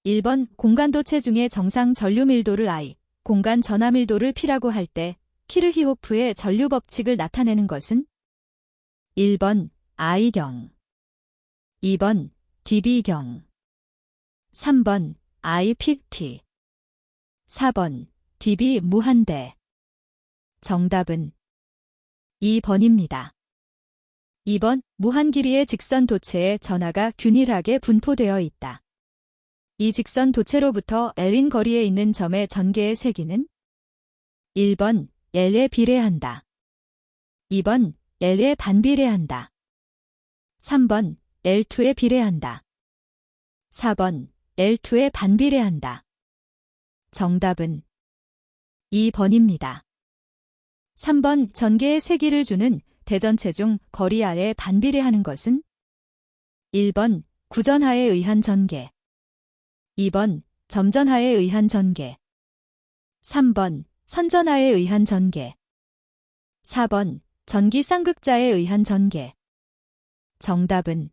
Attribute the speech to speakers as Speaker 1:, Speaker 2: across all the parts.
Speaker 1: 1번 공간도체 중에 정상 전류밀도를 I, 공간 전하밀도를 P라고 할 때 키르히호프의 전류 법칙을 나타내는 것은 1번 I경, 2번 dB경, 3번 IPT, 4번 dB 무한대. 정답은 2번입니다. 2번 무한 길이의 직선 도체에 전하가 균일하게 분포되어 있다. 이 직선 도체로부터 L인 거리에 있는 점의 전개의 세기는 1번 L에 비례한다. 2번 L에 반비례한다. 3번 L2에 비례한다. 4번 L2에 반비례한다. 정답은 2번입니다. 3번 전개의 세기를 주는 대전체 중 거리 R에 반비례하는 것은 1번 구전하에 의한 전개, 2번 점전하에 의한 전개, 3번 선전하에 의한 전개, 4번 전기 쌍극자에 의한 전개. 정답은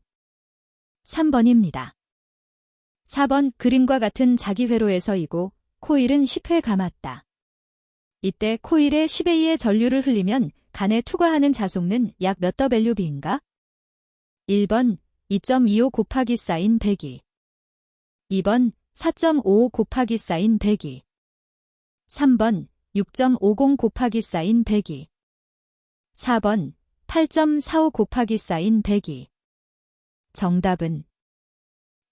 Speaker 1: 3번입니다. 4번 그림과 같은 자기회로에서 이고 코일은 10회 감았다. 이때 코일에 10의 2의 전류를 흘리면 간에 투과하는 자속은 약 몇 WB인가? 1번 2.25 곱하기 사인 102, 2번 4.55 곱하기 사인 102, 3번 6.50 곱하기 사인 102, 4번 8.45 곱하기 사인 102. 정답은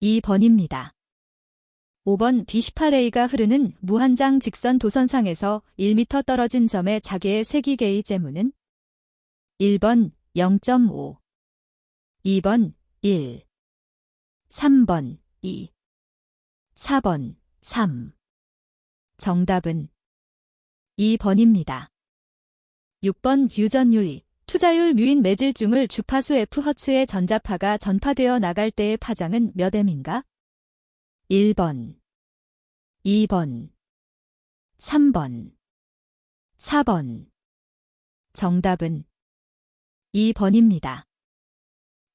Speaker 1: 2번입니다. 5번 B18A가 흐르는 무한장 직선 도선상에서 1m 떨어진 점의 자개의 세기 게이제무는 1번 0.5, 2번 1, 3번 2, 4번 3. 정답은 2번입니다. 6번 유전율, 투자율 뮤인 매질중을 주파수 F허츠의 전자파가 전파되어 나갈 때의 파장은 몇 M인가? 1번, 2번, 3번, 4번. 정답은 2번입니다.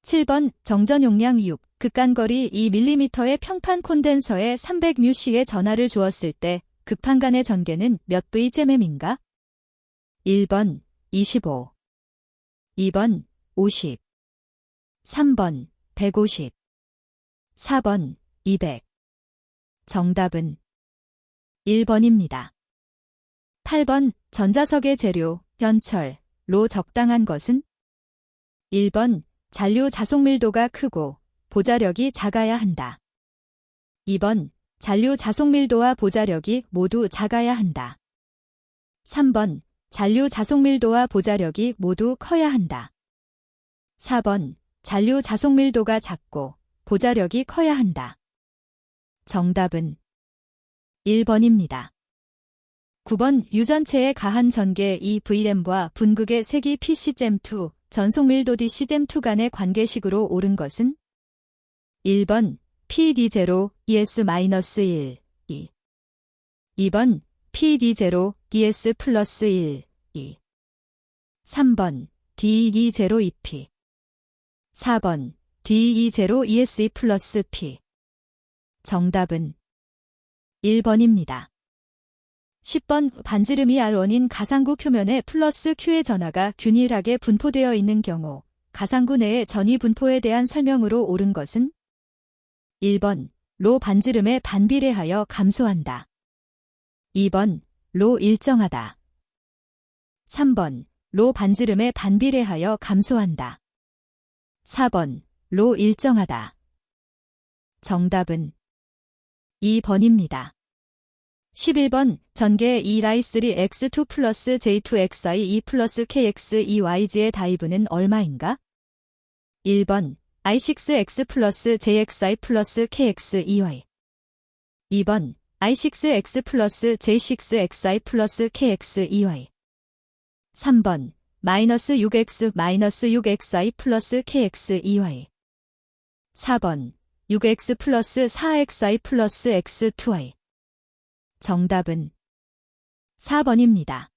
Speaker 1: 7번 정전 용량 6, 극간거리 2mm의 평판 콘덴서에 300μc의 전하를 주었을 때 극판간의 전개는 몇 V제맴인가? 1번 25, 2번 50, 3번 150, 4번 200. 정답은 1번입니다. 8번 전자석의 재료, 현철로 적당한 것은 1번 잔류 자속밀도가 크고 보자력이 작아야 한다. 2번 잔류 자속밀도와 보자력이 모두 작아야 한다. 3번 잔류 자속밀도와 보자력이 모두 커야 한다. 4번 잔류 자속밀도가 작고 보자력이 커야 한다. 정답은 1번입니다. 9번 유전체의 가한 전개 EVM과 분극의 세기 PC잼2, 전속밀도 DC잼2 간의 관계식으로 옳은 것은 1번 PD0 ES-1, 2. 2번 PD0 ES 플러스 1, 2. 3번 DE0 EP. 4번 DE0 ESE 플러스 P. 정답은 1번입니다. 10번 반지름이 R1인 가상구 표면에 플러스 Q의 전하가 균일하게 분포되어 있는 경우 가상구 내의 전위 분포에 대한 설명으로 옳은 것은 1번 로 반지름에 반비례하여 감소한다. 2번 로 일정하다. 3번 로 반지름에 반비례하여 감소한다. 4번 로 일정하다. 정답은 2번입니다. 11번 전개 E-3 X2 플러스 J2XI E 플러스 KX EYG의 다이브는 얼마인가? 1번 I6X 플러스 JXI 플러스 KX EY. 2번 I6X 플러스 J6XI 플러스 KX EY. 3번 마이너스 6X 마이너스 6XI 플러스 KX EY. 4번 6X 플러스 4XI 플러스 X2I. 정답은 4번입니다.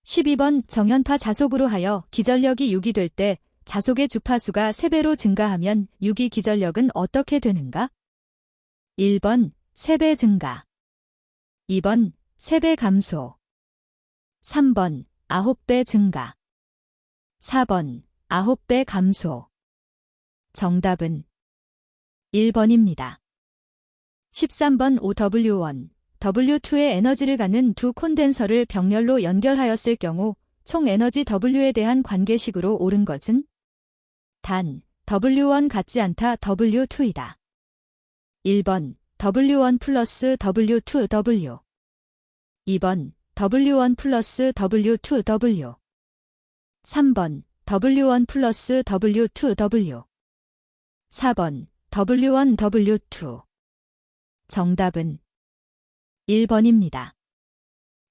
Speaker 1: 12번 정연파 자속으로 하여 기전력이 6이 될 때 자속의 주파수가 3배로 증가하면 유기 기전력은 어떻게 되는가? 1번 3배 증가. 2번 3배 감소. 3번 9배 증가. 4번 9배 감소. 정답은 1번입니다. 13번 OW1, W2의 에너지를 가는 두 콘덴서를 병렬로 연결하였을 경우 총 에너지 W에 대한 관계식으로 옳은 것은 단 W1 같지 않다 W2이다. 1번 W1 플러스 W2W. 2번 W1 플러스 W2W. 3번 W1 플러스 W2W. 4번 W1 W2. 정답은 1번입니다.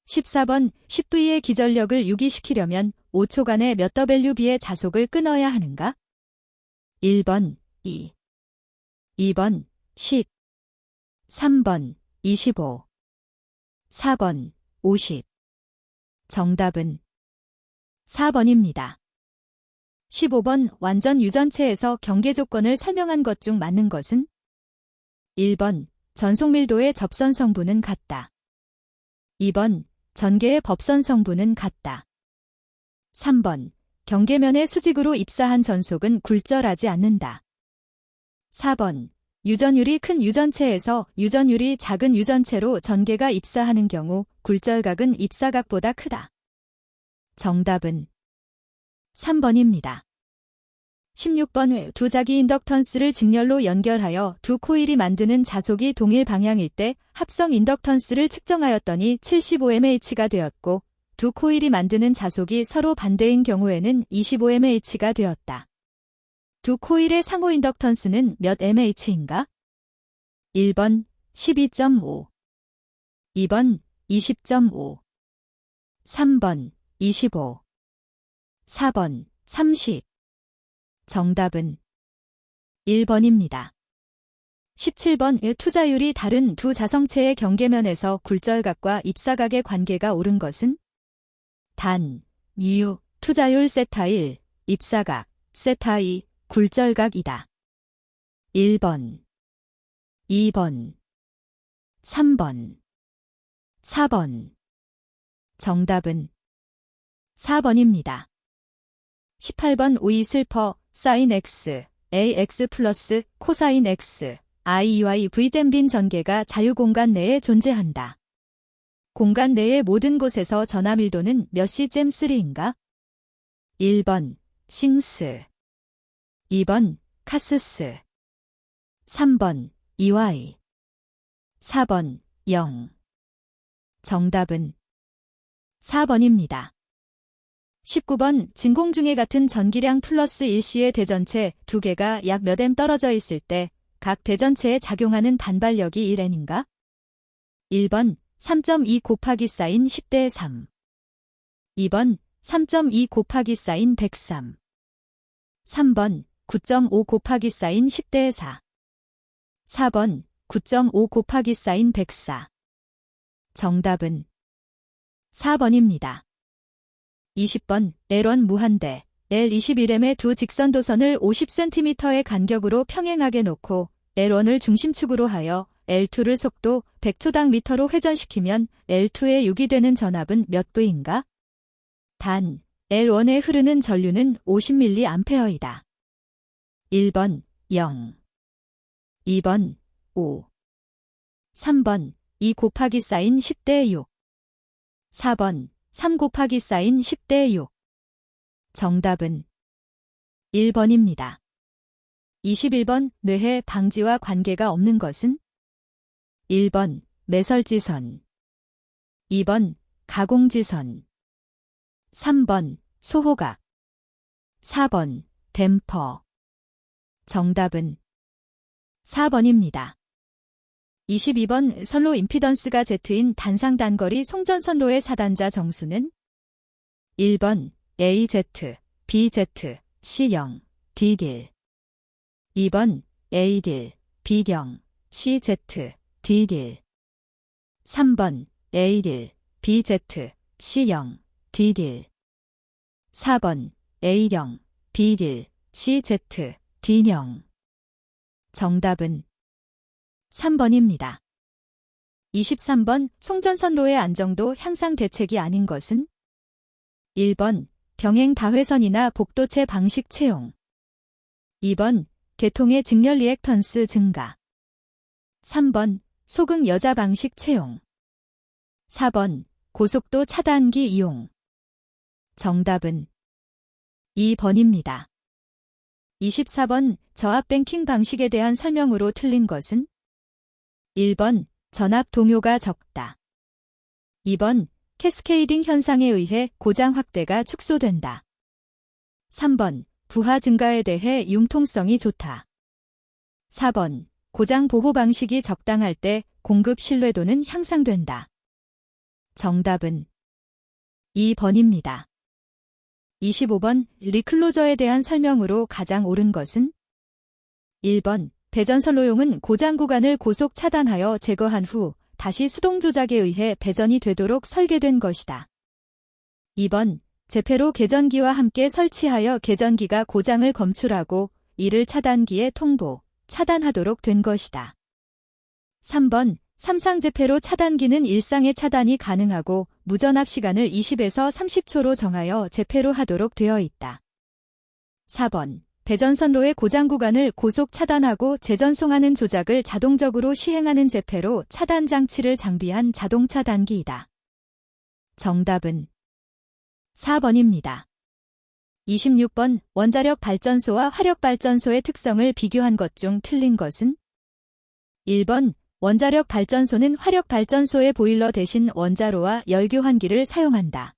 Speaker 1: 14번 10V의 기전력을 유기시키려면 5초간에 몇 WB의 자속을 끊어야 하는가? 1번 2. 2번 10. 3번 25. 4번 50. 정답은 4번입니다. 15번 완전 유전체에서 경계 조건을 설명한 것 중 맞는 것은 1번 전속 밀도의 접선 성분은 같다. 2번 전개의 법선 성분은 같다. 3번 경계면의 수직으로 입사한 전속은 굴절하지 않는다. 4번 유전율이 큰 유전체에서 유전율이 작은 유전체로 전개가 입사하는 경우 굴절각은 입사각보다 크다. 정답은 3번입니다. 16번 두 자기 인덕턴스를 직렬로 연결하여 두 코일이 만드는 자속이 동일 방향일 때 합성 인덕턴스를 측정하였더니 75mH가 되었고 두 코일이 만드는 자속이 서로 반대인 경우에는 25mH가 되었다. 두 코일의 상호 인덕턴스는 몇 mH인가? 1번 12.5. 2번 20.5. 3번 25. 4번 30. 정답은 1번입니다. 17번 투자율이 다른 두 자성체의 경계면에서 굴절각과 입사각의 관계가 옳은 것은 단, 뮤, 투자율 세타 1, 입사각, 세타 2, 굴절각이다. 1번, 2번, 3번, 4번. 정답은 4번입니다. 18번 오이 슬퍼 사인 X, AX 플러스 코사인 X, IY V댐 빈 전개가 자유공간 내에 존재한다. 공간 내의 모든 곳에서 전하밀도는 몇 C잼3인가? 1번 싱스. 2번 카스스. 3번 EY. 4번 0. 정답은 4번입니다. 19번 진공 중에 같은 전기량 플러스 1C의 대전체 두 개가 약 몇 M 떨어져 있을 때 각 대전체에 작용하는 반발력이 1N인가? 1번 3.2 곱하기 사인 10대 3. 2번 3.2 곱하기 사인 103. 3번 9.5 곱하기 사인 10대 4. 4번 9.5 곱하기 사인 104. 정답은 4번입니다. 20번 L1 무한대 L21M의 두 직선도선을 50cm의 간격으로 평행하게 놓고 L1을 중심축으로 하여 L2를 속도 100초당 미터로 회전시키면 L2에 유기되는 전압은 몇 V인가? 단, L1에 흐르는 전류는 50mA이다. 1번 0. 2번 5. 3번 2 곱하기 사인 10대 6. 4번 3 곱하기 사인 10대 6. 정답은 1번입니다. 21번 뇌해 방지와 관계가 없는 것은 1번 매설지선. 2번 가공지선. 3번 소호각. 4번 댐퍼. 정답은 4번입니다. 22번 선로 임피던스가 Z인 단상 단거리 송전선로의 사단자 정수는 1번 AZ, BZ, C0, D딜. 2번 A딜, B0, CZ, D딜. 3번 A딜, BZ, C0, D딜. 4번 A0, B딜, CZ, D0. 정답은 3번입니다. 23번 송전선로의 안정도 향상 대책이 아닌 것은? 1번 병행 다회선이나 복도체 방식 채용. 2번 계통의 직렬 리액턴스 증가. 3번 소극 여자 방식 채용. 4번 고속도 차단기 이용. 정답은 2번입니다. 24번 저압 뱅킹 방식에 대한 설명으로 틀린 것은? 1번 전압 동요가 적다. 2번 캐스케이딩 현상에 의해 고장 확대가 축소된다. 3번 부하 증가에 대해 융통성이 좋다. 4번 고장 보호 방식이 적당할 때 공급 신뢰도는 향상된다. 정답은 2번입니다. 25번 리클로저에 대한 설명으로 가장 옳은 것은? 1번 배전선로용은 고장 구간을 고속 차단하여 제거한 후 다시 수동 조작에 의해 배전이 되도록 설계된 것이다. 2번 제페로 개전기와 함께 설치하여 개전기가 고장을 검출하고 이를 차단기에 통보, 차단하도록 된 것이다. 3번 삼상 제페로 차단기는 일상의 차단이 가능하고 무전압 시간을 20에서 30초로 정하여 제페로 하도록 되어 있다. 4번 배전선로의 고장 구간을 고속 차단하고 재전송하는 조작을 자동적으로 시행하는 제페로 차단 장치를 장비한 자동 차단기이다. 정답은 4번입니다. 26번 원자력 발전소와 화력 발전소의 특성을 비교한 것 중 틀린 것은? 1번 원자력 발전소는 화력 발전소의 보일러 대신 원자로와 열교환기를 사용한다.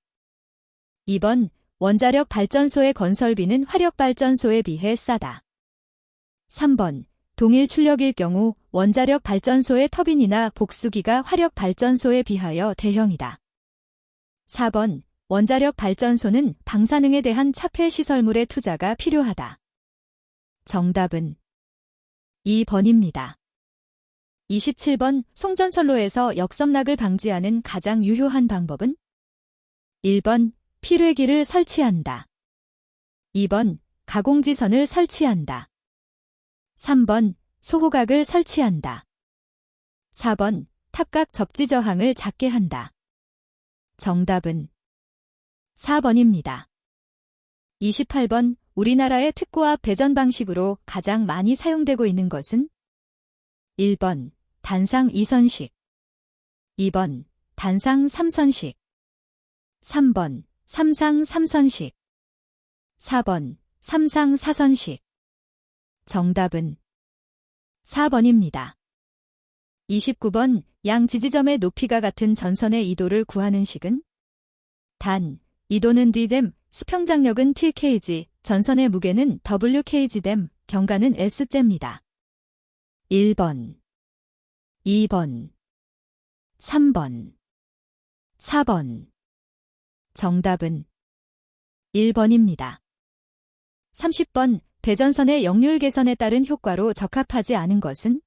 Speaker 1: 2번 원자력 발전소의 건설비는 화력 발전소에 비해 싸다. 3번 동일 출력일 경우 원자력 발전소의 터빈이나 복수기가 화력 발전소에 비하여 대형이다. 4번 원자력 발전소는 방사능에 대한 차폐 시설물의 투자가 필요하다. 정답은 2번입니다. 27번 송전선로에서 역섬락을 방지하는 가장 유효한 방법은? 1번 필회기를 설치한다. 2번 가공지선을 설치한다. 3번 소호각을 설치한다. 4번 탑각 접지 저항을 작게 한다. 정답은 4번입니다. 28번 우리나라의 특고압 배전 방식으로 가장 많이 사용되고 있는 것은? 1번 단상 2선식. 2번 단상 3선식. 3번 삼상 3선식. 4번 삼상 4선식. 정답은 4번입니다. 29번 양 지지점의 높이가 같은 전선의 이도를 구하는 식은? 단, 이도는 D댐, 수평장력은 Tkg, 전선의 무게는 Wkg댐, 경가는 S째입니다. 1번, 2번, 3번, 4번. 정답은 1번입니다. 30번 배전선의 역률 개선에 따른 효과로 적합하지 않은 것은?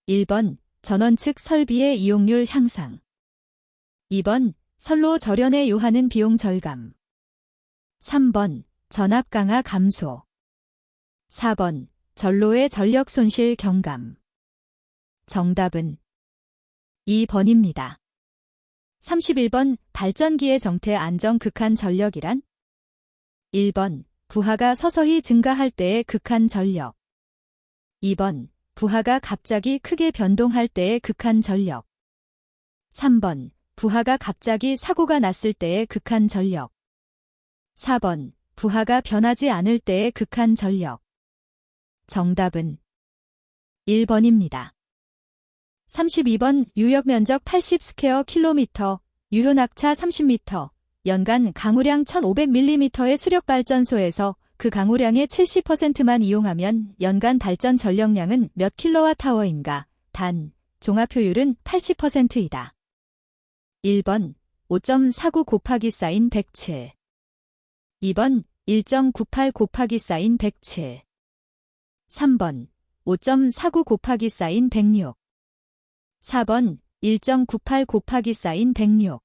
Speaker 1: 1번 전원 측 설비의 이용률 향상. 2번 선로 절연에 요하는 비용 절감. 3번 전압 강화 감소. 4번 전로의 전력 손실 경감. 정답은 2번입니다. 31번 발전기의 정태 안정 극한 전력이란? 1번 부하가 서서히 증가할 때의 극한 전력. 2번 부하가 갑자기 크게 변동할 때의 극한 전력. 3번 부하가 갑자기 사고가 났을 때의 극한 전력. 4번 부하가 변하지 않을 때의 극한 전력. 정답은 1번입니다. 32번 유역 면적 80 스퀘어 킬로미터, 유효 낙차 30m, 연간 강우량 1500mm의 수력 발전소에서 그 강우량의 70%만 이용하면 연간 발전 전력량은 몇 킬로와트아워인가? 단, 종합 효율은 80%이다. 1번 5.49 곱하기 사인 107. 2번 1.98 곱하기 사인 107. 3번 5.49 곱하기 사인 106. 4번 1.98 곱하기 사인 106.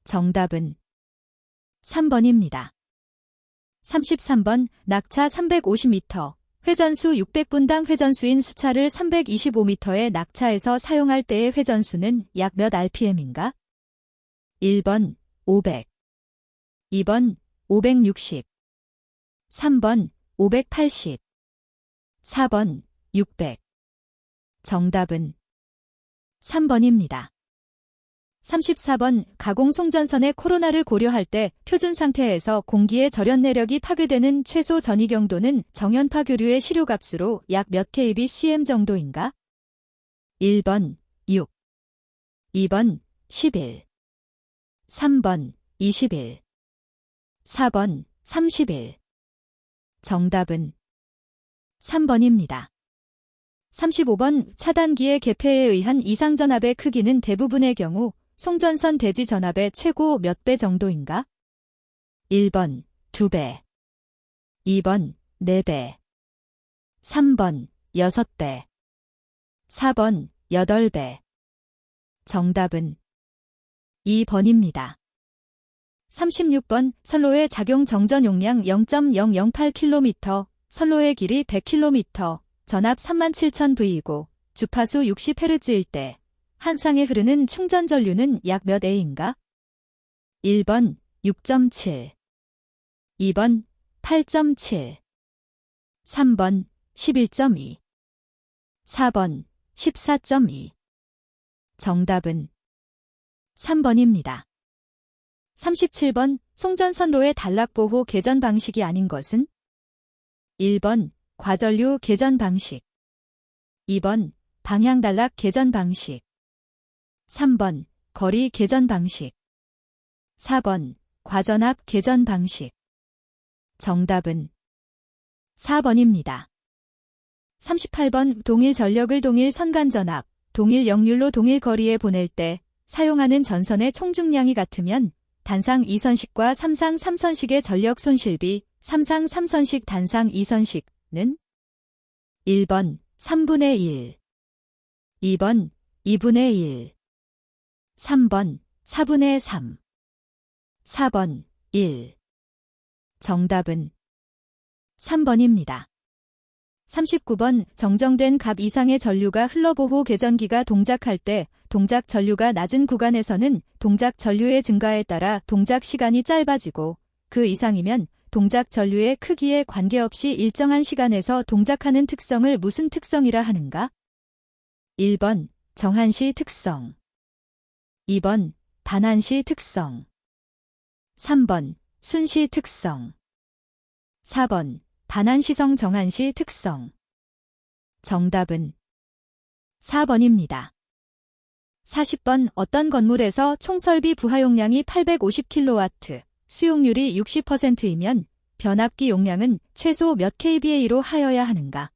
Speaker 1: 정답은 3번입니다. 33번 낙차 350m, 회전수 600분당 회전수인 수차를 325m의 낙차에서 사용할 때의 회전수는 약 몇 rpm인가? 1번 500, 2번 560, 3번 580, 4번 600. 정답은 3번입니다. 34번 가공 송전선의 코로나를 고려할 때 표준 상태에서 공기의 절연 내력이 파괴되는 최소 전이 경도는 정연파 교류의 시료값으로 약 몇 kbcm 정도인가? 1번 6, 2번 11, 3번 21, 4번 31. 정답은 3번입니다. 35번 차단기의 개폐에 의한 이상전압의 크기는 대부분의 경우 송전선 대지 전압의 최고 몇 배 정도인가? 1번 2배, 2번 4배, 3번 6배, 4번 8배. 정답은 2번입니다. 36번 선로의 작용 정전 용량 0.008km, 선로의 길이 100km, 전압 37,000V이고 주파수 60Hz일 때 한 쌍에 흐르는 충전 전류는 약 몇 A인가? 1번 6.7, 2번 8.7, 3번 11.2, 4번 14.2. 정답은 3번입니다. 37번 송전선로의 단락보호 개전 방식이 아닌 것은? 1번 과전류 개전 방식, 2번 방향단락 개전 방식, 3번 거리 개전 방식, 4번 과전압 개전 방식. 정답은 4번입니다. 38번 동일 전력을 동일 선간전압, 동일 역률로 동일 거리에 보낼 때 사용하는 전선의 총중량이 같으면 단상 2선식과 삼상 3선식의 전력 손실비, 삼상 3선식 단상 2선식는 1번 3분의 1, 2번 2분의 1, 3번 4분의 3, 4번 1. 정답은 3번입니다. 39번 정정된 값 이상의 전류가 흘러보호 개전기가 동작할 때 동작 전류가 낮은 구간에서는 동작 전류의 증가에 따라 동작 시간이 짧아지고 그 이상이면 동작 전류의 크기에 관계없이 일정한 시간에서 동작하는 특성을 무슨 특성이라 하는가? 1번 정한시 특성, 2번 반한시 특성, 3번 순시 특성, 4번 반한시성 정한시 특성. 정답은 4번입니다. 40번 어떤 건물에서 총설비 부하용량이 850kW, 수용률이 60%이면 변압기 용량은 최소 몇 kVA로 하여야 하는가?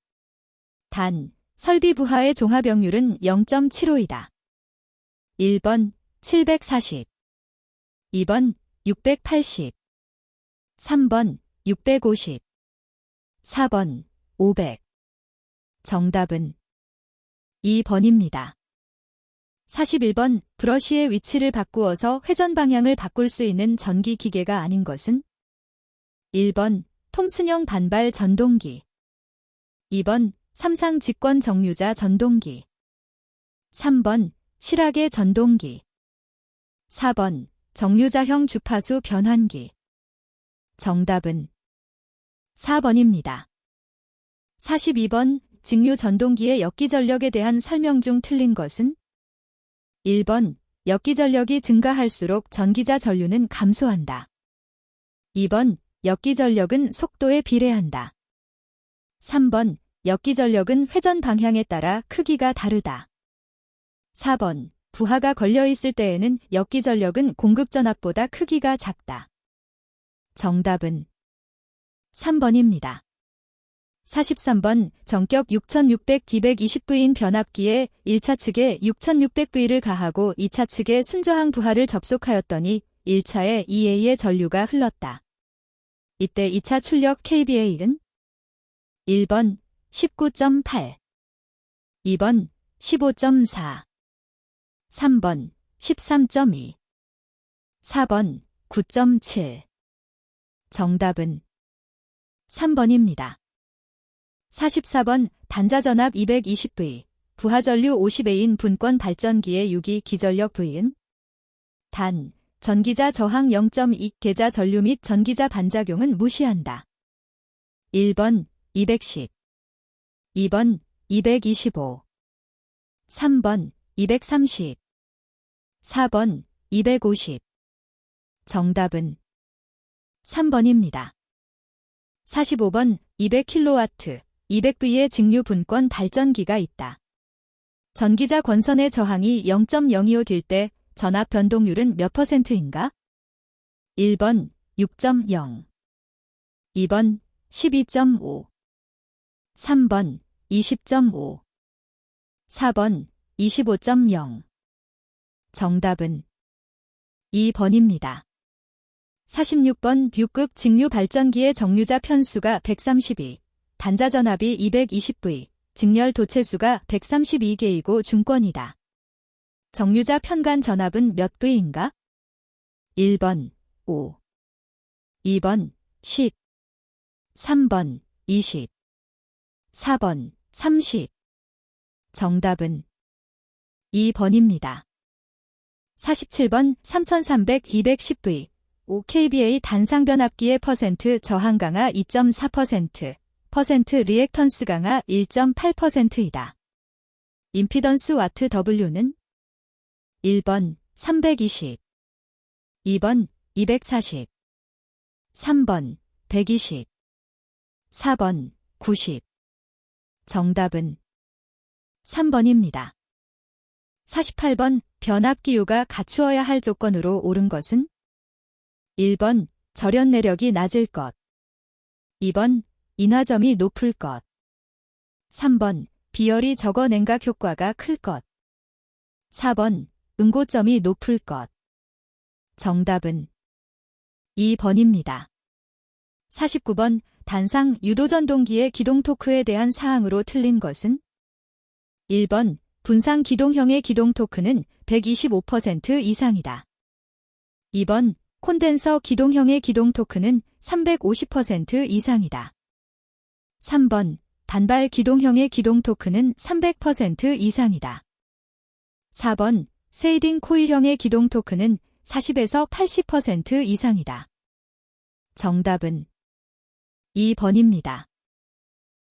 Speaker 1: 단, 설비 부하의 종합용률은 0.75이다. 1번 740, 2번 680, 3번 650, 4번 500. 정답은 2번입니다. 41번 브러쉬의 위치를 바꾸어서 회전 방향을 바꿀 수 있는 전기 기계가 아닌 것은? 1번 톰슨형 반발 전동기, 2번 삼상 직권 정류자 전동기, 3번 실하계 전동기, 4번 정류자형 주파수 변환기. 정답은 4번입니다. 42번 직류 전동기의 역기 전력에 대한 설명 중 틀린 것은? 1번 역기 전력이 증가할수록 전기자 전류는 감소한다. 2번 역기 전력은 속도에 비례한다. 3번 역기 전력은 회전 방향에 따라 크기가 다르다. 4번 부하가 걸려있을 때에는 역기 전력은 공급 전압보다 크기가 작다. 정답은 3번입니다. 43번 전격 6600D120V인 변압기에 1차 측에 6600V를 가하고 2차 측에 순저항 부하를 접속하였더니 1차에 2A의 전류가 흘렀다. 이때 2차 출력 kVA는? 1번 19.8, 2번 15.4, 3번 13.2, 4번 9.7. 정답은 3번입니다. 44번 단자전압 220V, 부하전류 50A인 분권 발전기의 유기 기전력 V은 단, 전기자 저항 0.2 계자 전류 및 전기자 반작용은 무시한다. 1번 210, 2번 225, 3번 230, 4번 250. 정답은 3번입니다. 45번 200kW, 200V의 직류 분권 발전기가 있다. 전기자 권선의 저항이 0.025될 때 전압 변동률은 몇 %인가? 1번 6.0, 2번 12.5, 3번 20.5, 4번 25.0. 정답은 2번입니다. 46번 B급 직류 발전기의 정류자 편수가 132, 단자전압이 220V, 직렬 도체수가 132개이고 중권이다. 정류자 편간 전압은 몇 V인가? 1번 5, 2번 10, 3번 20, 4번 30. 정답은 2번입니다. 47번 3300 210V, 5kVA 단상변압기의 퍼센트 저항 강하 2.4%, 퍼센트 리액턴스 강하 1.8%이다. 임피던스 와트 W는 1번 320, 2번 240, 3번 120, 4번 90. 정답은 3번입니다. 48번 변압기유가 갖추어야 할 조건으로 옳은 것은 1번 절연 내력이 낮을 것, 2번 인화점이 높을 것, 3번 비열이 적어 냉각 효과가 클 것, 4번 응고점이 높을 것. 정답은 2번입니다. 49번 단상 유도전동기의 기동 토크에 대한 사항으로 틀린 것은 1번 분상 기동형의 기동 토크는 125% 이상이다. 2번 콘덴서 기동형의 기동 토크는 350% 이상이다. 3번 반발 기동형의 기동 토크는 300% 이상이다. 4번 세이딩 코일형의 기동 토크는 40에서 80% 이상이다. 정답은 2번입니다.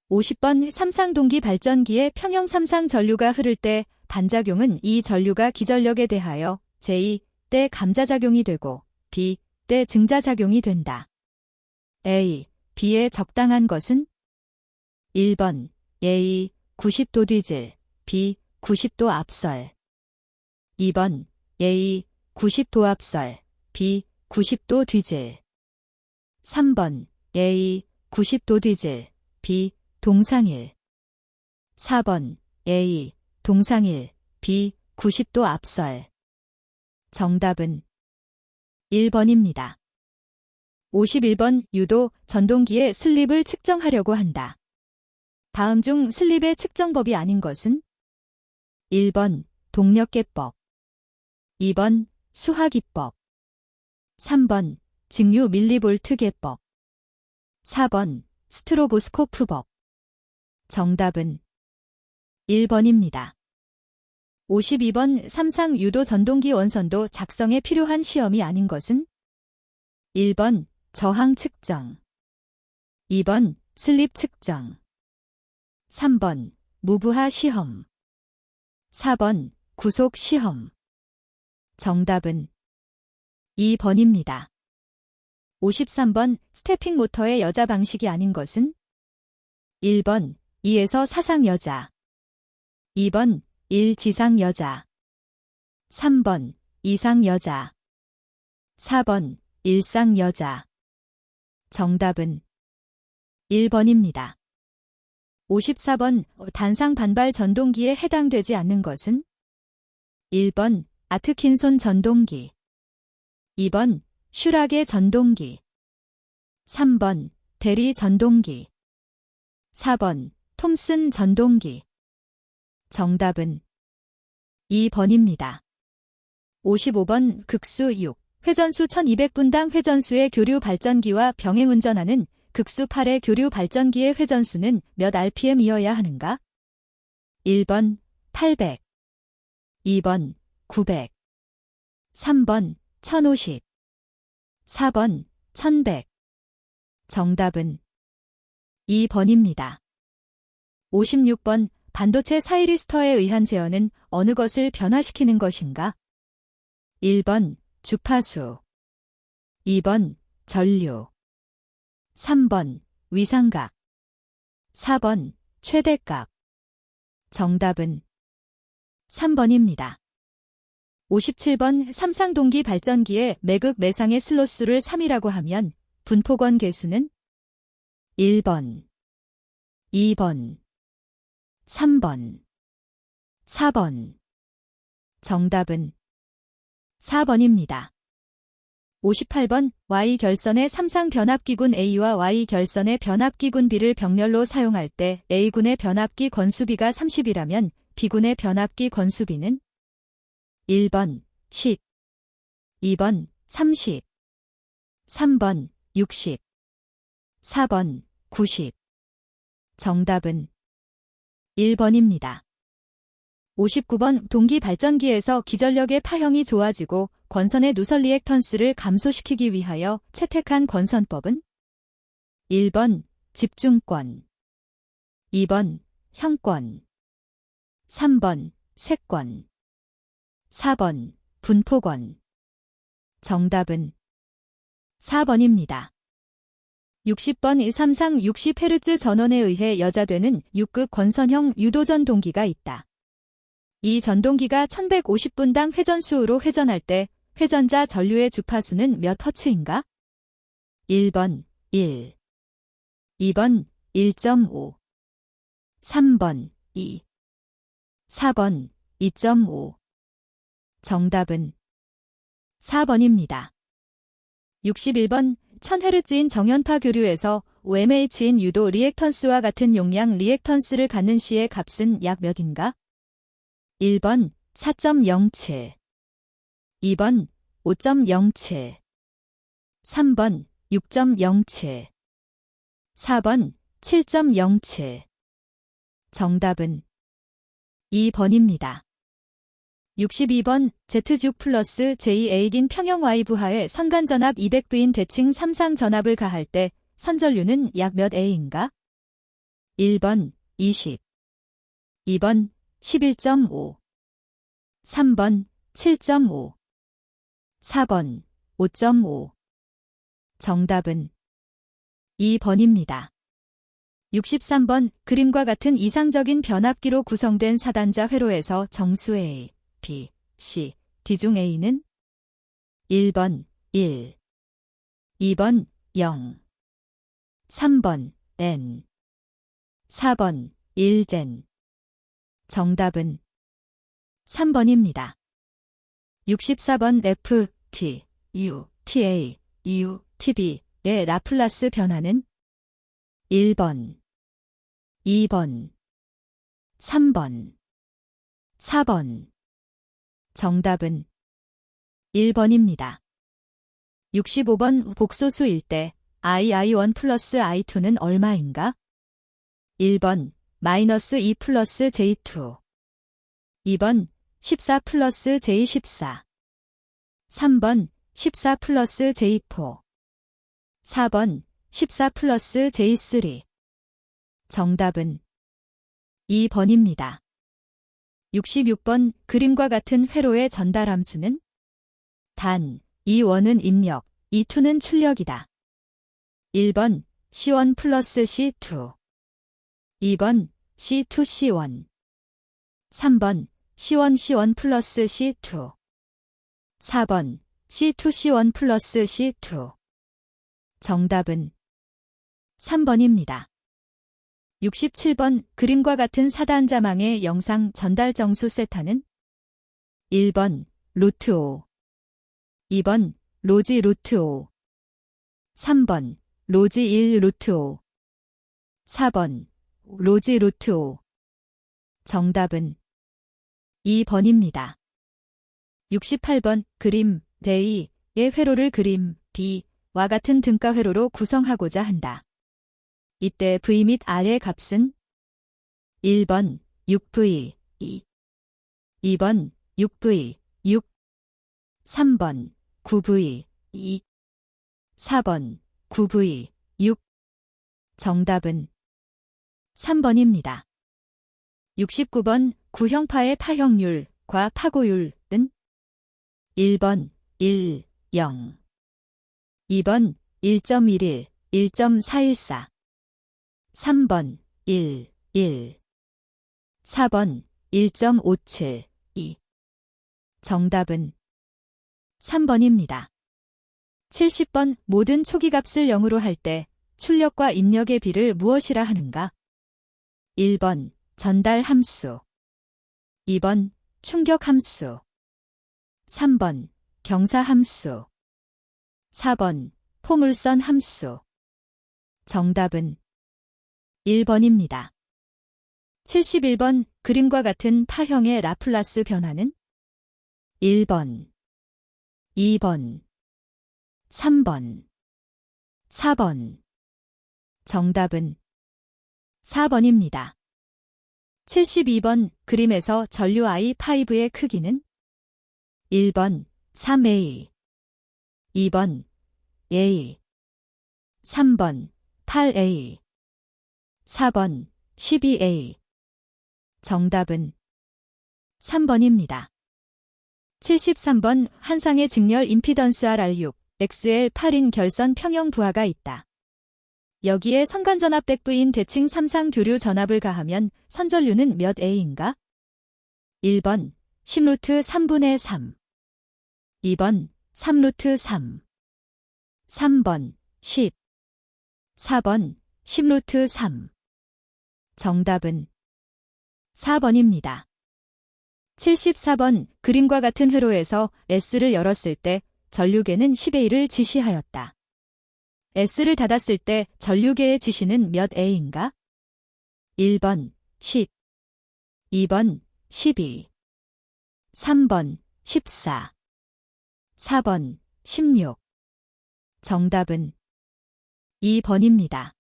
Speaker 1: 50번 삼상동기 발전기의 평형 삼상 전류가 흐를 때 반작용은 이 전류가 기전력에 대하여 제2 때 감자작용이 되고 B 때 증자작용이 된다. A, B의 적당한 것은 1번 A 90도 뒤질, B 90도 앞설. 2번 A 90도 앞설, B 90도 뒤질. 3번 A 90도 뒤질, B 동상일. 4번 A 동상일, B 90도 앞설. 정답은 1번입니다. 51번 유도 전동기의 슬립을 측정하려고 한다. 다음 중 슬립의 측정법이 아닌 것은 1번 동력계법, 2번 수하기법, 3번 직류 밀리볼트계법, 4번 스트로보스코프법. 정답은 1번입니다. 52번 삼상 유도 전동기 원선도 작성에 필요한 시험이 아닌 것은 1번 저항 측정, 2번 슬립 측정, 3번 무부하 시험, 4번 구속 시험. 정답은 2번입니다. 53번 스태핑 모터의 여자 방식이 아닌 것은 1번 2에서 4상 여자, 2번 1 지상 여자, 3번 2상 여자, 4번 1상 여자. 정답은 1번입니다. 54번 단상 반발 전동기에 해당되지 않는 것은 1번 아트킨손 전동기, 2번 슈라게 전동기, 3번 대리 전동기, 4번 톰슨 전동기. 정답은 2번입니다. 55번 극수 6. 회전수 1200분당 회전수의 교류 발전기와 병행운전하는 극수 8의 교류 발전기의 회전수는 몇 rpm이어야 하는가? 1번 800, 2번 900, 3번 1050, 4번 1100. 정답은 2번입니다. 56번 반도체 사이리스터에 의한 제어는 어느 것을 변화시키는 것인가? 1번 주파수, 2번 전류, 3번 위상각, 4번 최대값. 정답은 3번입니다. 57번 삼상동기 발전기의 매극 매상의 슬롯수를 3이라고 하면 분포권 계수는 1번, 2번, 3번, 4번. 정답은 4번입니다. 58번 Y결선의 삼상 변압기군 A와 Y결선의 변압기군 B를 병렬로 사용할 때 A군의 변압기 건수비가 30이라면 B군의 변압기 건수비는 1번 10, 2번 30, 3번 60, 4번 90. 정답은 1번입니다. 59번 동기 발전기에서 기전력의 파형이 좋아지고 권선의 누설 리액턴스를 감소시키기 위하여 채택한 권선법은 1번 집중권, 2번 형권, 3번 색권, 4번 분포권. 정답은 4번입니다. 60번 삼상 60Hz 전원에 의해 여자되는 6급 권선형 유도전 동기가 있다. 이 전동기가 1150분당 회전수로 회전할 때 회전자 전류의 주파수는 몇 허츠인가? 1번 1, 2번 1.5, 3번 2, 4번 2.5. 정답은 4번입니다. 61번 1000Hz인 정연파 교류에서 OMH인 유도 리액턴스와 같은 용량 리액턴스를 갖는 시의 값은 약 몇인가? 1번 4.07, 2번 5.07, 3번 6.07, 4번 7.07. 정답은 2번입니다. 62번 Z6 플러스 J8인 평형 Y 부하의 선간전압 200V인 대칭 삼상 전압을 가할 때 선전류는 약 몇 A인가? 1번 20, 2번 11.5, 3번 7.5, 4번 5.5. 정답은 2번입니다. 63번 그림과 같은 이상적인 변압기로 구성된 사단자 회로에서 정수 A, B, C, D 중 A는 1번 1, 2번 0, 3번 N, 4번 1젠. 정답은 3번입니다. 64번 F, T, U, TA, U, TB의 라플라스 변화는 1번, 2번, 3번, 4번. 정답은 1번입니다. 65번 복소수일 때 I1 플러스 I2는 얼마인가? 1번 마이너스 2 플러스 J2, 2번 14 플러스 J14, 3번 14 플러스 J4, 4번 14 플러스 J3. 정답은 2번입니다. 66번 그림과 같은 회로의 전달함수는 단, E1은 입력, E2는 출력이다. 1번 C1 플러스 C2, 2번 C2 C1, 3번 C1 C1 플러스 C2, 4번 C2 C1 플러스 C2. 정답은 3번입니다. 67번 그림과 같은 사단자망의 영상 전달 정수 세타는 1번 루트 5, 2번 로지 루트 5, 3번 로지 1 루트 5, 4번 로지 루트 5. 정답은 2번입니다. 68번 그림 대이의 회로를 그림 B와 같은 등가 회로로 구성하고자 한다. 이때 V 및 R의 값은 1번 6V 2, 2번 6V 6, 3번 9V 2, 4번 9V 6. 정답은 3번입니다. 69번 구형파의 파형률과 파고율은 1번 1, 0, 2번 1.11, 1.414, 3번 1, 1, 4번 1.57, 2. 정답은 3번입니다. 70번 모든 초기값을 0으로 할 때 출력과 입력의 비를 무엇이라 하는가? 1번 전달 함수, 2번 충격 함수, 3번 경사 함수, 4번 포물선 함수. 정답은 1번입니다. 71번 그림과 같은 파형의 라플라스 변화는 1번, 2번, 3번, 4번. 정답은 4번입니다. 72번 그림에서 전류 I5의 크기는 1번 3A, 2번 A, 3번 8A, 4번 12A. 정답은 3번입니다. 73번 한 상의 직렬 임피던스 RR6, XL8인 결선 평형 부하가 있다. 여기에 선간전압 백부인 대칭 3상 교류 전압을 가하면 선전류는 몇 A인가? 1번 10루트 3분의 3, 2번 3루트 3, 3번 10, 4번 10루트 3. 정답은 4번입니다. 74번 그림과 같은 회로에서 S를 열었을 때 전류계는 10A를 지시하였다. S를 닫았을 때 전류계의 지시는 몇 A인가? 1번 10, 2번 12, 3번 14, 4번 16. 정답은 2번입니다.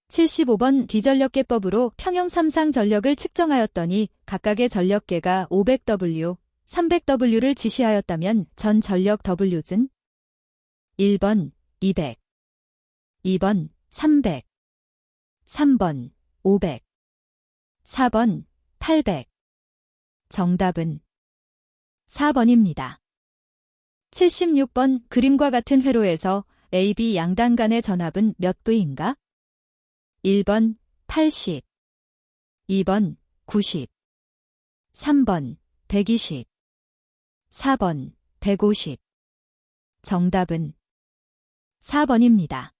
Speaker 1: 75번 비전력계법으로 평형 3상 전력을 측정하였더니 각각의 전력계가 500W, 300W를 지시하였다면 전 전력 W는 1번 200, 2번 300, 3번 500, 4번 800. 정답은 4번입니다. 76번 그림과 같은 회로에서 A, B 양단 간의 전압은 몇 V인가? 1번 80, 2번 90, 3번 120, 4번 150. 정답은 4번입니다.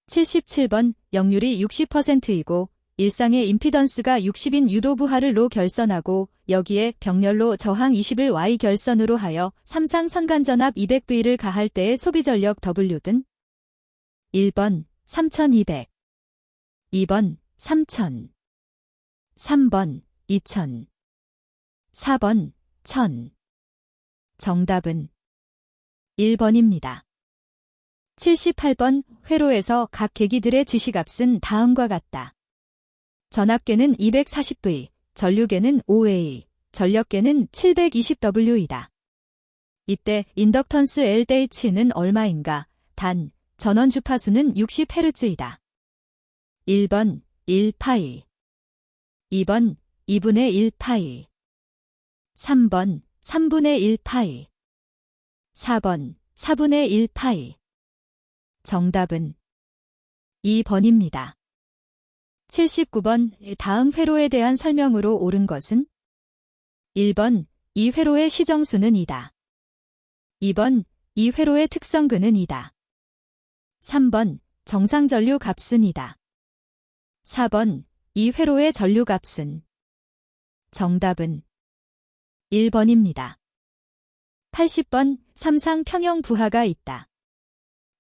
Speaker 1: 77번 역률이 60%이고 일상의 임피던스가 60인 유도부하를 로 결선하고 여기에 병렬로 저항 20을 Y 결선으로 하여 3상 선간전압 200V를 가할 때의 소비전력 W는 1번 3200, 2번 3000, 3번 2000, 4번 1000. 정답은 1번입니다. 78번 회로에서 각 계기들의 지시값은 다음과 같다. 전압계는 240V, 전류계는 5A, 전력계는 720W이다. 이때 인덕턴스 LDH는 얼마인가? 단, 전원 주파수는 60Hz이다. 1번 1파이, 2번 2분의 1파이, 3번 3분의 1파이, 4번 4분의 1파이. 정답은 2번입니다. 79번 다음 회로에 대한 설명으로 옳은 것은 1번 이 회로의 시정수는 2다. 2번 이 회로의 특성근은 2다. 3번 정상전류 값은 2다. 4번 이 회로의 전류 값은. 정답은 1번입니다. 80번 3상 평형 부하가 있다.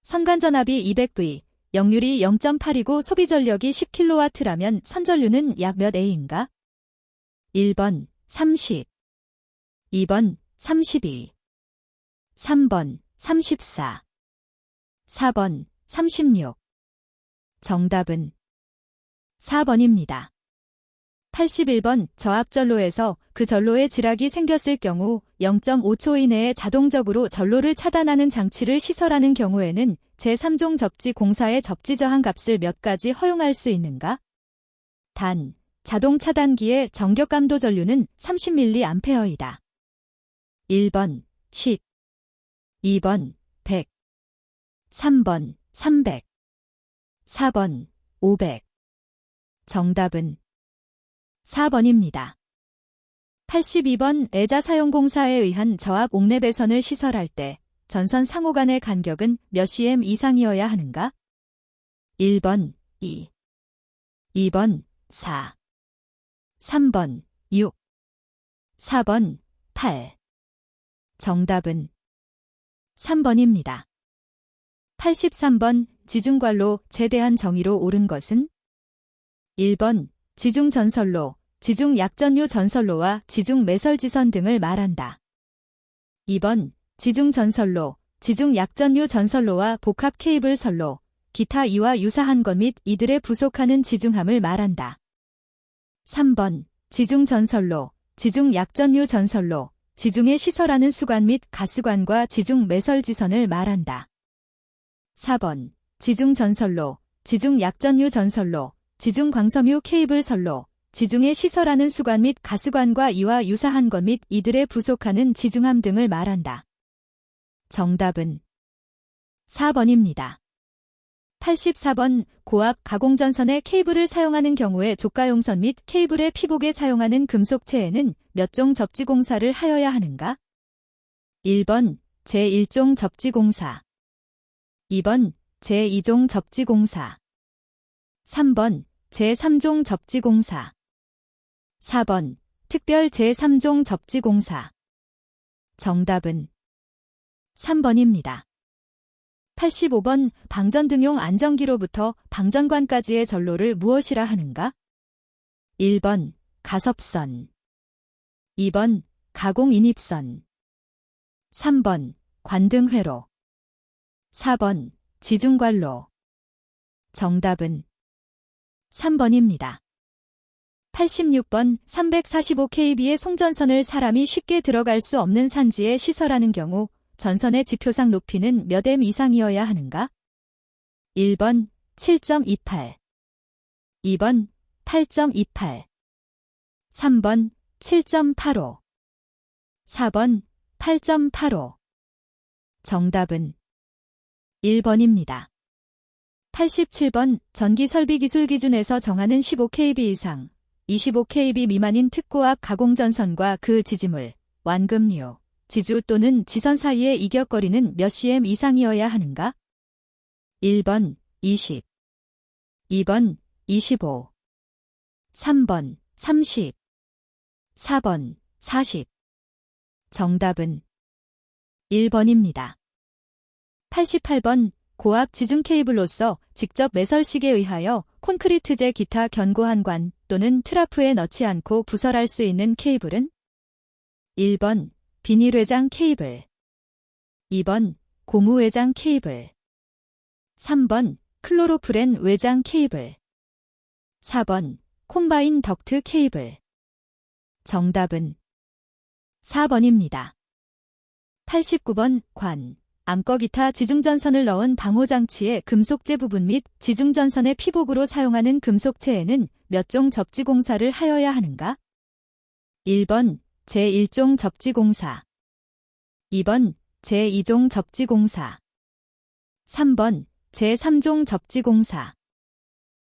Speaker 1: 선간전압이 200V, 역률이 0.8이고 소비전력이 10kW라면 선전류는 약 몇 A인가? 1번 30, 2번 32, 3번 34, 4번 36. 정답은 4번입니다. 81번 저압전로에서 그 전로에 지락이 생겼을 경우 0.5초 이내에 자동적으로 전로를 차단하는 장치를 시설하는 경우에는 제3종 접지 공사의 접지 저항 값을 몇 가지 허용할 수 있는가? 단, 자동 차단기의 정격 감도 전류는 30mA이다. 1번 10, 2번 100, 3번 300, 4번 500. 정답은 4번입니다. 82번 애자 사용공사에 의한 저압 옥내 배선을 시설할 때 전선 상호 간의 간격은 몇 cm 이상이어야 하는가? 1번 2, 2번 4, 3번 6, 4번 8. 정답은 3번입니다. 83번 지중관로 제대한 정의로 옳은 것은? 1번 지중전선로, 지중약전류 전선로와 지중매설지선 등을 말한다. 2번 지중전선로, 지중약전류 전선로와 복합 케이블 선로, 기타 이와 유사한 것 및 이들에 부속하는 지중함을 말한다. 3번 지중전선로, 지중약전류 전선로, 지중에 시설하는 수관 및 가스관과 지중매설지선을 말한다. 4번 지중전선로, 지중약전류 전선로, 지중광섬유 케이블 선로, 지중에 시설하는 수관 및 가스관과 이와 유사한 것 및 이들에 부속하는 지중함 등을 말한다. 정답은 4번입니다. 84번 고압 가공전선에 케이블을 사용하는 경우에 조가용선 및 케이블의 피복에 사용하는 금속체에는 몇 종 접지공사를 하여야 하는가? 1번 제1종 접지공사, 2번 제2종 접지공사, 3번 제3종 접지공사, 4번 특별 제3종 접지공사. 정답은 3번입니다. 85번 방전등용 안전기로부터 방전관까지의 전로를 무엇이라 하는가? 1번 가섭선, 2번 가공인입선, 3번 관등회로, 4번 지중관로. 정답은 3번입니다. 86번 345kb의 송전선을 사람이 쉽게 들어갈 수 없는 산지에 시설하는 경우 전선의 지표상 높이는 몇 m 이상이어야 하는가? 1번 7.28, 2번 8.28, 3번 7.85, 4번 8.85. 정답은 1번입니다. 87번 전기설비기술 기준에서 정하는 15kb 이상, 25kb 미만인 특고압 가공전선과 그 지지물, 완금류, 지주 또는 지선 사이의 이격거리는 몇 cm 이상이어야 하는가? 1번 20, 2번 25, 3번 30, 4번 40. 정답은 1번입니다. 88번 고압 지중 케이블로서 직접 매설식에 의하여 콘크리트재 기타 견고한 관 또는 트라프에 넣지 않고 부설할 수 있는 케이블은? 1번 비닐 외장 케이블, 2번 고무 외장 케이블, 3번 클로로프렌 외장 케이블, 4번 콤바인 덕트 케이블. 정답은 4번입니다. 89번 관, 암거 기타 지중전선을 넣은 방호장치의 금속재 부분 및 지중전선의 피복으로 사용하는 금속체에는 몇 종 접지공사를 하여야 하는가? 1번 제1종 접지공사, 2번 제2종 접지공사, 3번 제3종 접지공사,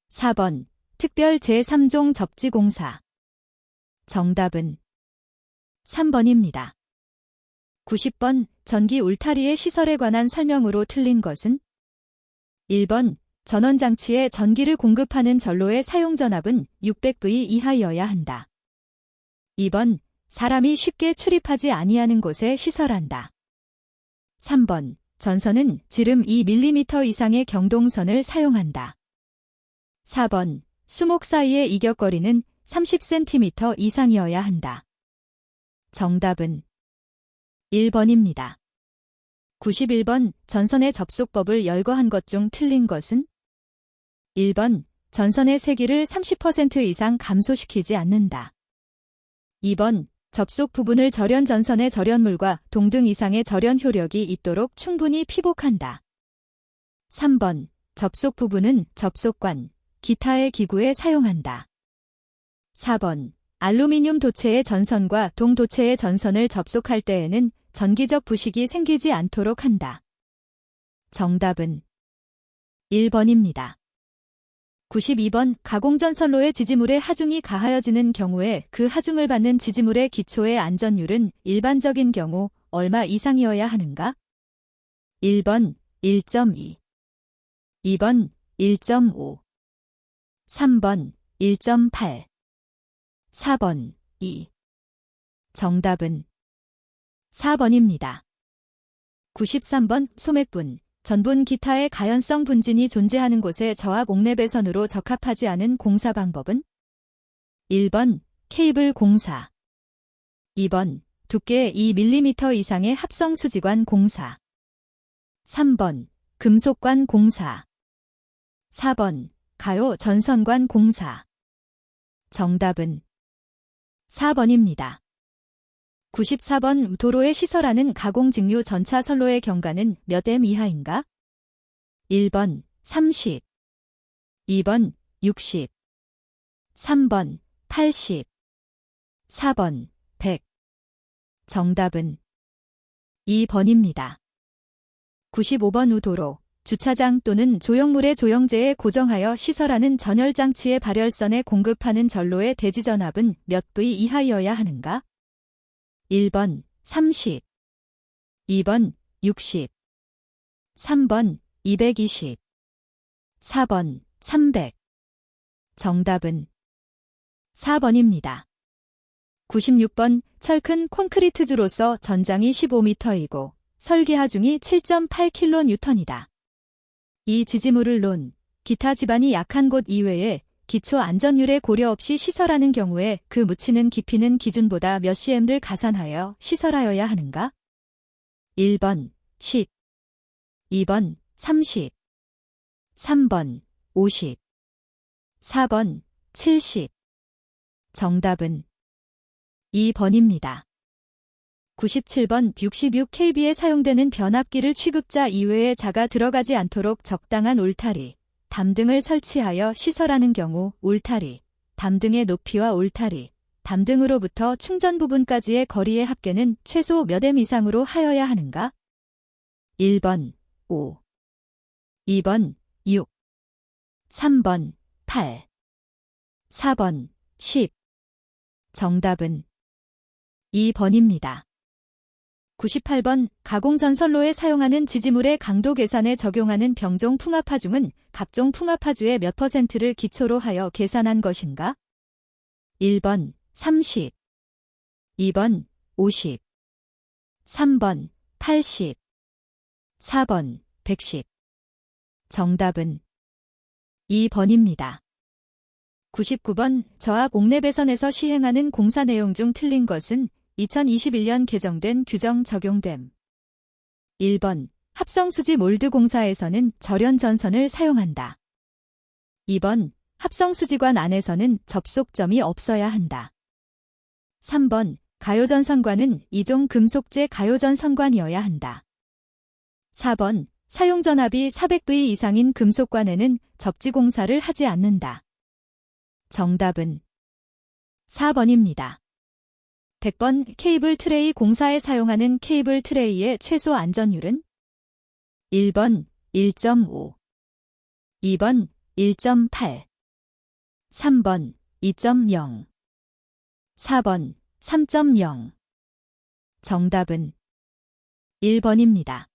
Speaker 1: 4번 특별 제3종 접지공사. 정답은 3번입니다. 90번 전기 울타리의 시설에 관한 설명으로 틀린 것은? 1번 전원장치에 전기를 공급하는 전로의 사용전압은 600V 이하여야 한다. 2번 사람이 쉽게 출입하지 아니하는 곳에 시설한다. 3번 전선은 지름 2mm 이상의 경동선을 사용한다. 4번 수목 사이의 이격거리는 30cm 이상이어야 한다. 정답은 1번입니다. 91번 전선의 접속법을 열거한 것 중 틀린 것은? 1번, 전선의 세기를 30% 이상 감소시키지 않는다. 2번, 접속 부분을 절연 전선의 절연물과 동등 이상의 절연 효력이 있도록 충분히 피복한다. 3번, 접속 부분은 접속관, 기타의 기구에 사용한다. 4번, 알루미늄 도체의 전선과 동 도체의 전선을 접속할 때에는 전기적 부식이 생기지 않도록 한다. 정답은 1번입니다. 92번, 가공전 선로의 지지물에 하중이 가하여지는 경우에 그 하중을 받는 지지물의 기초의 안전율은 일반적인 경우 얼마 이상이어야 하는가? 1번 1.2, 2번 1.5, 3번 1.8, 4번 2. 정답은 4번입니다. 93번, 소맥분, 전분 기타의 가연성 분진이 존재하는 곳에 저압 옥내배선으로 적합하지 않은 공사 방법은? 1번, 케이블 공사. 2번, 두께 2mm 이상의 합성 수지관 공사. 3번, 금속관 공사. 4번, 가요 전선관 공사. 정답은 4번입니다. 94번, 도로에 시설하는 가공직류 전차 선로의 경과는 몇 M 이하인가? 1번 30, 2번 60, 3번 80, 4번 100. 정답은 2번입니다. 95번, 우도로, 주차장 또는 조형물의 조형제에 고정하여 시설하는 전열장치의 발열선에 공급하는 전로의 대지전압은 몇 V 이하여야 하는가? 1번 30, 2번 60, 3번 220, 4번 300. 정답은 4번입니다. 96번, 철큰 콘크리트주로서 전장이 15m이고 설계하중이 7.8kN이다. 이 지지물을 논, 기타 지반이 약한 곳 이외에 기초 안전율에 고려 없이 시설하는 경우에 그 묻히는 깊이는 기준보다 몇 cm를 가산하여 시설하여야 하는가? 1번 10, 2번 30, 3번 50, 4번 70. 정답은 2번입니다. 97번, 66kB에 사용되는 변압기를 취급자 이외의 자가 들어가지 않도록 적당한 울타리, 담 등을 설치하여 시설하는 경우 울타리, 담 등의 높이와 울타리, 담 등으로부터 충전 부분까지의 거리의 합계는 최소 몇 M 이상으로 하여야 하는가? 1번 5, 2번 6, 3번 8, 4번 10. 정답은 2번입니다. 98번, 가공전선로에 사용하는 지지물의 강도 계산에 적용하는 병종 풍압하중은 각종 풍압하주의 몇 %를 기초로 하여 계산한 것인가? 1번 30, 2번 50, 3번 80, 4번 110. 정답은 2번입니다. 99번, 저압 옥내배선에서 시행하는 공사 내용 중 틀린 것은 2021년 개정된 규정 적용됨. 1번, 합성수지 몰드 공사에서는 절연 전선을 사용한다. 2번, 합성수지관 안에서는 접속점이 없어야 한다. 3번, 가요전선관은 이종 금속재 가요전선관이어야 한다. 4번, 사용전압이 400V 이상인 금속관에는 접지공사를 하지 않는다. 정답은 4번입니다. 100번, 케이블 트레이 공사에 사용하는 케이블 트레이의 최소 안전율은? 1번 1.5, 2번 1.8, 3번 2.0, 4번 3.0. 정답은 1번입니다.